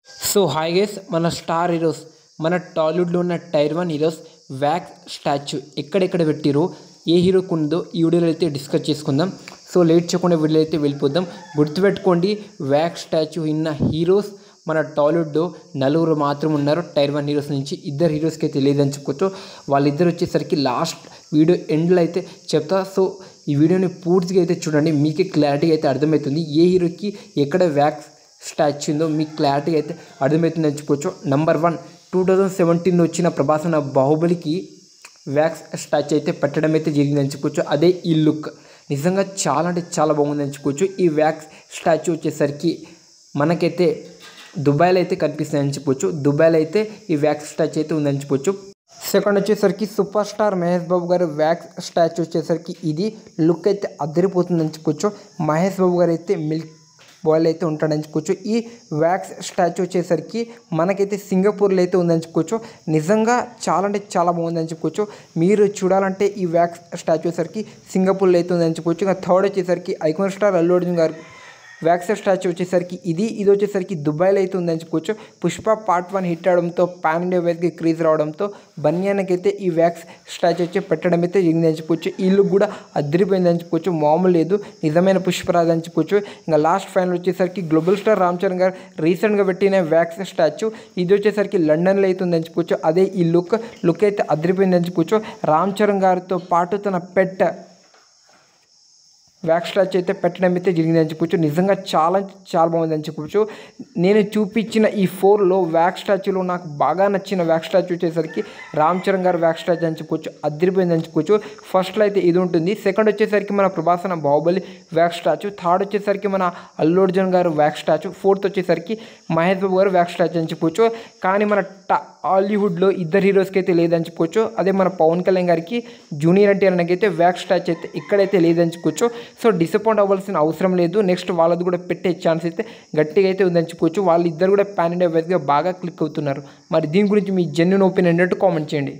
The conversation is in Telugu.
సో హాయ్ గైస్, మన స్టార్ హీరోస్, మన టాలీవుడ్లో ఉన్న టైర్ 1 హీరోస్ వ్యాక్స్ స్టాచ్యూ ఎక్కడెక్కడ పెట్టిరో, ఏ హీరోకు ఉందో ఈ వీడియోలో అయితే డిస్కస్ చేసుకుందాం. సో లేట్ చేయకుండా వీడియో అయితే వెళ్ళిపోద్దాం. గుర్తుపెట్టుకోండి, వ్యాక్స్ స్టాచ్యూ ఉన్న హీరోస్ మన టాలీవుడ్లో నలుగురు మాత్రం ఉన్నారు. టైర్ 1 హీరోస్ నుంచి ఇద్దరు హీరోస్కి అయితే లేదని చెప్పుకోవచ్చు. వాళ్ళిద్దరు వచ్చేసరికి లాస్ట్ వీడియో ఎండ్లో అయితే చెప్తా. సో ఈ వీడియోని పూర్తిగా అయితే చూడండి, మీకే క్లారిటీగా అయితే అర్థమవుతుంది ఏ హీరోకి ఎక్కడ వ్యాక్స్ స్టాచ్యూ ఉందో మీకు క్లారిటీ అయితే అర్థమవుతుందని చెప్పుకోవచ్చు. నెంబర్ 1, 2017 వచ్చిన ప్రభాస్ అన్న బాహుబలికి వ్యాక్స్ స్టాచ్యూ అయితే పెట్టడం అయితే జరిగిందని చెప్పుకోవచ్చు. అదే ఈ లుక్ నిజంగా చాలా అంటే చాలా బాగుందని చెప్పుకోవచ్చు. ఈ వ్యాక్స్ స్టాచ్యూ వచ్చేసరికి మనకైతే దుబాయ్లో అయితే కనిపిస్తుందని చెప్పుకోవచ్చు. దుబాయ్లో అయితే ఈ వ్యాక్స్ స్టాచ్యూ అయితే ఉందని చెప్పుకోవచ్చు. సెకండ్ వచ్చేసరికి సూపర్ స్టార్ మహేష్ బాబు గారు వ్యాక్స్ స్టాచ్యూ వచ్చేసరికి ఇది లుక్ అయితే అదిరిపోతుందని చెప్పుకోవచ్చు. మహేష్ బాబు గారు అయితే మిల్క్ బాయ్లో అయితే ఉంటాడని చెప్పుకోవచ్చు. ఈ వ్యాక్స్ స్టాచ్యూ వచ్చేసరికి మనకైతే సింగపూర్లో అయితే ఉందని చెప్పుకోవచ్చు. నిజంగా చాలా అంటే చాలా బాగుందని చెప్పుకోవచ్చు. మీరు చూడాలంటే ఈ వ్యాక్స్ స్టాచ్యూ వచ్చేసరికి సింగపూర్లో అయితే ఉందని చెప్పుకోవచ్చు. ఇంకా థర్డ్ వచ్చేసరికి ఐకాన్ స్టార్ అల్లు అర్జున్ గారు వ్యాక్స్ స్టాచ్యూ వచ్చేసరికి ఇది వచ్చేసరికి దుబాయ్లో అయితే ఉందని చెప్పుకోవచ్చు. పుష్ప పార్ట్ 1 హిట్ అవడంతో పాన్ ఇండియా వైజ్కి క్రేజ్ రావడంతో బన్యానకైతే ఈ వ్యాక్స్ స్టాచ్యూ వచ్చి పెట్టడం అయితే జరిగిందని చెప్పుకోవచ్చు. ఈ లుక్ కూడా అదిరిపోయిందని చెప్పుకోవచ్చు. మామూలు లేదు, నిజమైన పుష్పరాజ్ అని చెప్పుకోవచ్చు. ఇంకా లాస్ట్ ఫైనల్ వచ్చేసరికి గ్లోబల్ స్టార్ రామ్ చరణ్ గారు రీసెంట్గా పెట్టిన వ్యాక్స్ స్టాచ్యూ ఇది వచ్చేసరికి లండన్లో అయితే ఉందని చెప్పుకోవచ్చు. అదే ఈ లుక్ అయితే అదిరిపోయిందని చెప్పుకోవచ్చు. రామ్ చరణ్ గారితో పాటు తన పెట్ వ్యాక్స్ స్టాచ్యూ అయితే పెట్టడం అయితే జరిగిందని చెప్పుకోవచ్చు. నిజంగా చాలా చాలా బాగుందని చెప్పుకోవచ్చు. నేను చూపించిన ఈ 4లో వ్యాక్స్ స్టాచ్యూలో నాకు బాగా నచ్చిన వ్యాక్స్ స్టాచ్యూ వచ్చేసరికి రామ్ చరణ్ గారు వ్యాక్స్ స్టాచ్యూ అని చెప్పుకోవచ్చు. అదిరిపోయిందని చెప్పుకోవచ్చు. ఫస్ట్లో అయితే ఇది ఉంటుంది. సెకండ్ వచ్చేసరికి మన ప్రభాస్ అన్న బాహుబలి వ్యాక్స్ స్టాచ్యూ. థర్డ్ వచ్చేసరికి మన అల్లు అర్జున్ గారు వ్యాక్స్ స్టాచ్యూ. ఫోర్త్ వచ్చేసరికి మహేష్ బాబు గారు వ్యాక్స్ స్టాచ్యూ అని చెప్పుకోవచ్చు. కానీ మన హాలీవుడ్లో ఇద్దరు హీరోస్కి అయితే లేదని చెప్పుకోవచ్చు. అదే మన పవన్ కళ్యాణ్ గారికి జూనియర్ ఎన్టీఆర్ అయితే వ్యాక్స్ స్టాచ్యూ అయితే ఇక్కడైతే లేదని చెప్పుకోవచ్చు. సో డిసప్పాయింట్ అవ్వాల్సిన అవసరం లేదు. నెక్స్ట్ వాళ్ళది కూడా పెట్టే ఛాన్స్ అయితే గట్టిగా అయితే ఉందని చెప్పుకోవచ్చు. వాళ్ళిద్దరు కూడా పాన్ ఇండియా వైజ్గా బాగా క్లిక్ అవుతున్నారు. మరి దీని గురించి మీ జెన్యూన్ ఒపీనియన్ ఏంటంటే కామెంట్ చేయండి.